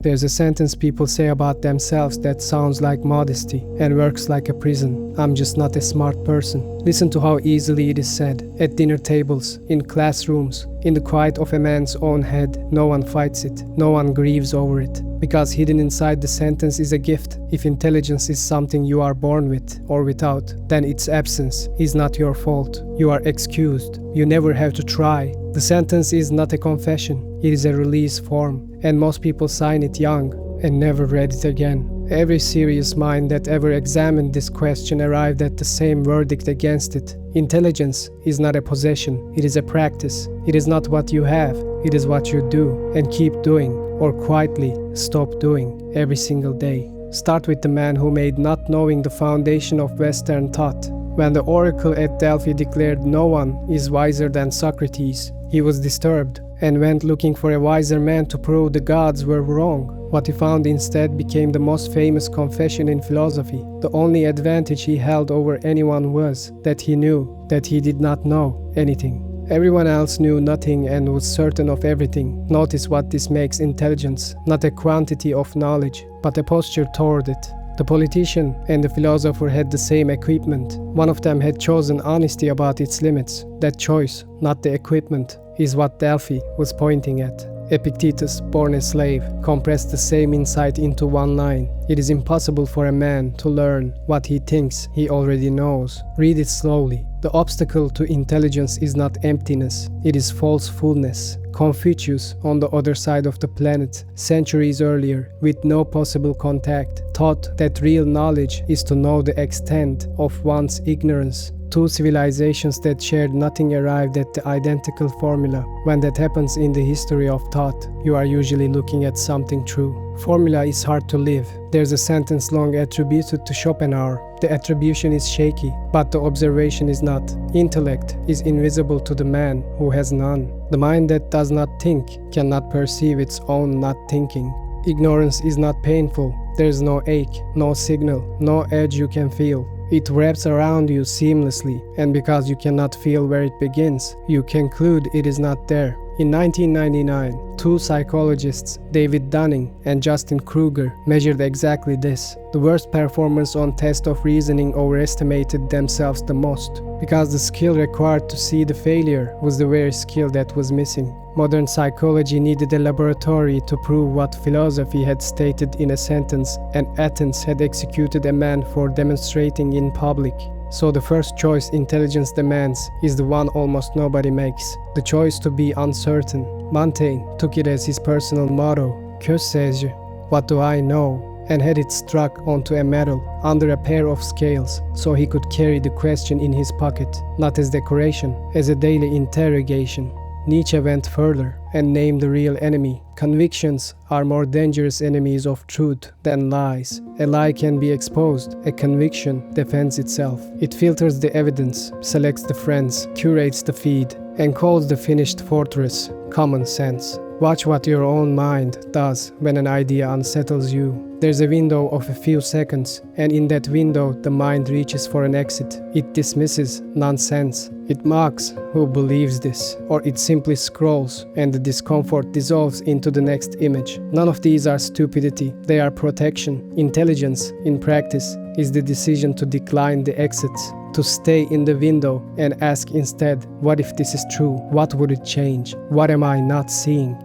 There's a sentence people say about themselves that sounds like modesty and works like a prison. I'm just not a smart person. Listen to how easily it is said. At dinner tables, in classrooms, in the quiet of a man's own head. No one fights it. No one grieves over it. Because hidden inside the sentence is a gift. If intelligence is something you are born with or without, then its absence is not your fault. You are excused. You never have to try. The sentence is not a confession. It is a release form. And most people sign it young and never read it again. Every serious mind that ever examined this question arrived at the same verdict against it. Intelligence is not a possession, it is a practice. It is not what you have, it is what you do and keep doing, or quietly stop doing every single day. Start with the man who made not knowing the foundation of Western thought. When the oracle at Delphi declared no one is wiser than Socrates, he was disturbed and went looking for a wiser man to prove the gods were wrong. What he found instead became the most famous confession in philosophy. The only advantage he held over anyone was that he knew that he did not know anything. Everyone else knew nothing and was certain of everything. Notice what this makes intelligence, not a quantity of knowledge, but a posture toward it. The politician and the philosopher had the same equipment. One of them had chosen honesty about its limits. That choice, not the equipment, is what Delphi was pointing at. Epictetus, born a slave, compressed the same insight into one line. It is impossible for a man to learn what he thinks he already knows. Read it slowly. The obstacle to intelligence is not emptiness, it is falsefulness. Confucius, on the other side of the planet, centuries earlier, with no possible contact, taught that real knowledge is to know the extent of one's ignorance. Two civilizations that shared nothing arrived at the identical formula. When that happens in the history of thought, you are usually looking at something true. Formula is hard to live. There's a sentence long attributed to Schopenhauer. The attribution is shaky, but the observation is not. Intellect is invisible to the man who has none. The mind that does not think cannot perceive its own not thinking. Ignorance is not painful. There is no ache, no signal, no edge you can feel. It wraps around you seamlessly, and because you cannot feel where it begins, you conclude it is not there. In 1999, two psychologists, David Dunning and Justin Kruger, measured exactly this. The worst performers on test of reasoning overestimated themselves the most, because the skill required to see the failure was the very skill that was missing. Modern psychology needed a laboratory to prove what philosophy had stated in a sentence, and Athens had executed a man for demonstrating in public. So the first choice intelligence demands is the one almost nobody makes, the choice to be uncertain. Montaigne took it as his personal motto, "Que sais-je? What do I know?" and had it struck onto a medal under a pair of scales, so he could carry the question in his pocket, not as decoration, as a daily interrogation. Nietzsche went further and named the real enemy. Convictions are more dangerous enemies of truth than lies. A lie can be exposed. A conviction defends itself. It filters the evidence, selects the friends, curates the feed, and calls the finished fortress common sense. Watch what your own mind does when an idea unsettles you. There's a window of a few seconds, and in that window the mind reaches for an exit. It dismisses nonsense. It mocks who believes this, or it simply scrolls, and the discomfort dissolves into the next image. None of these are stupidity, they are protection. Intelligence, in practice, is the decision to decline the exits, to stay in the window and ask instead, what if this is true? What would it change? What am I not seeing?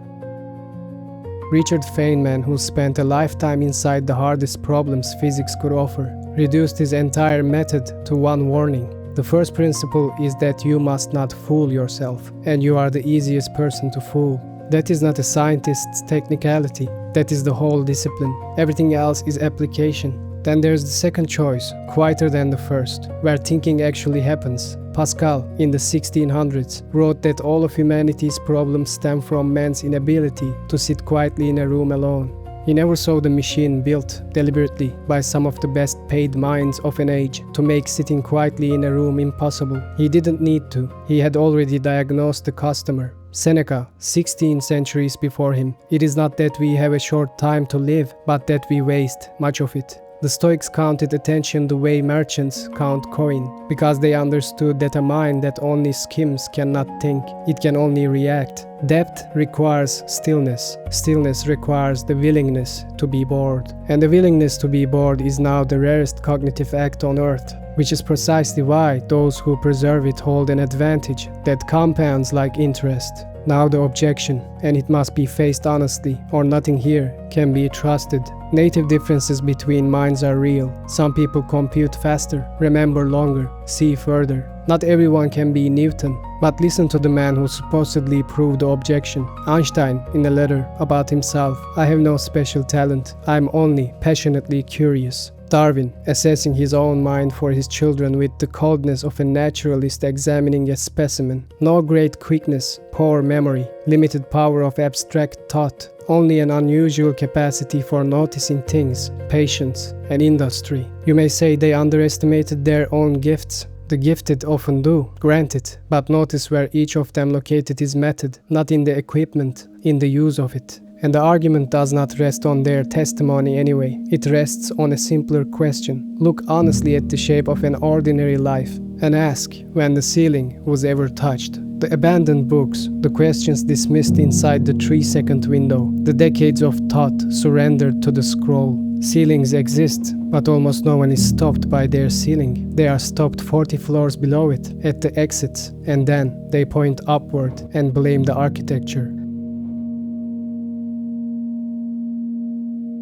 Richard Feynman, who spent a lifetime inside the hardest problems physics could offer, reduced his entire method to one warning. The first principle is that you must not fool yourself, and you are the easiest person to fool. That is not a scientist's technicality, that is the whole discipline. Everything else is application. Then there's the second choice, quieter than the first, where thinking actually happens. Pascal, in the 1600s, wrote that all of humanity's problems stem from man's inability to sit quietly in a room alone. He never saw the machine built deliberately by some of the best paid minds of an age to make sitting quietly in a room impossible. He didn't need to. He had already diagnosed the customer. Seneca, 16 centuries before him, it is not that we have a short time to live, but that we waste much of it. The Stoics counted attention the way merchants count coin, because they understood that a mind that only skims cannot think, it can only react. Depth requires stillness. Stillness requires the willingness to be bored. And the willingness to be bored is now the rarest cognitive act on earth, which is precisely why those who preserve it hold an advantage that compounds like interest. Now the objection, and it must be faced honestly, or nothing here can be trusted. Native differences between minds are real. Some people compute faster, remember longer, see further. Not everyone can be Newton, but listen to the man who supposedly proved the objection. Einstein, in a letter about himself, "I have no special talent, I am only passionately curious." Darwin, assessing his own mind for his children with the coldness of a naturalist examining a specimen. No great quickness, poor memory, limited power of abstract thought, only an unusual capacity for noticing things, patience, and industry. You may say they underestimated their own gifts. The gifted often do, granted, but notice where each of them located his method, not in the equipment, in the use of it. And the argument does not rest on their testimony anyway. It rests on a simpler question. Look honestly at the shape of an ordinary life and ask when the ceiling was ever touched. The abandoned books, the questions dismissed inside the 3-second window, the decades of thought surrendered to the scroll. Ceilings exist, but almost no one is stopped by their ceiling. They are stopped 40 floors below it, at the exits, and then they point upward and blame the architecture.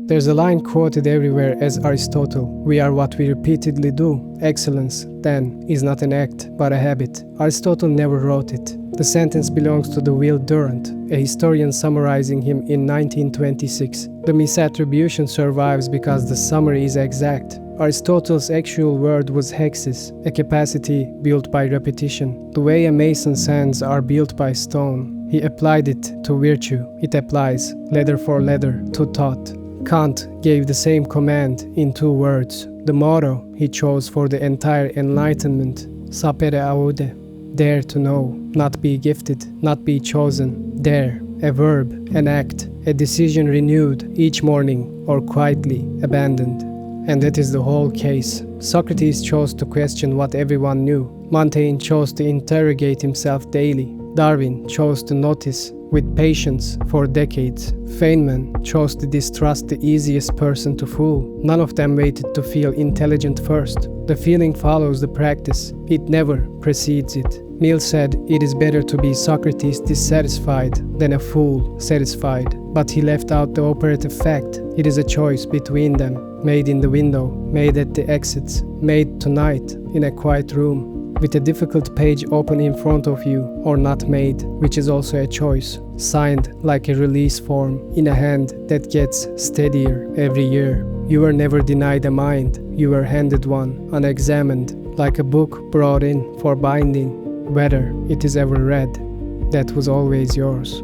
There's a line quoted everywhere as Aristotle: "We are what we repeatedly do." Excellence, then, is not an act, but a habit. Aristotle never wrote it. The sentence belongs to the Will Durant, a historian summarizing him in 1926. The misattribution survives because the summary is exact. Aristotle's actual word was hexis, a capacity built by repetition. The way a mason's hands are built by stone. He applied it to virtue. It applies, letter for letter, to thought. Kant gave the same command in 2 words. The motto he chose for the entire Enlightenment: Sapere aude. Dare to know, not be gifted, not be chosen. Dare, a verb, an act, a decision renewed each morning or quietly abandoned. And that is the whole case. Socrates chose to question what everyone knew. Montaigne chose to interrogate himself daily. Darwin chose to notice with patience for decades. Feynman chose to distrust the easiest person to fool. None of them waited to feel intelligent first. The feeling follows the practice. It never precedes it. Mill said, "It is better to be Socrates dissatisfied than a fool satisfied." But he left out the operative fact. It is a choice between them, made in the window, made at the exits, made tonight in a quiet room, with a difficult page open in front of you, or not made, which is also a choice, signed like a release form in a hand that gets steadier every year. You were never denied a mind, you were handed one, unexamined, like a book brought in for binding. Whether it is ever read, that was always yours.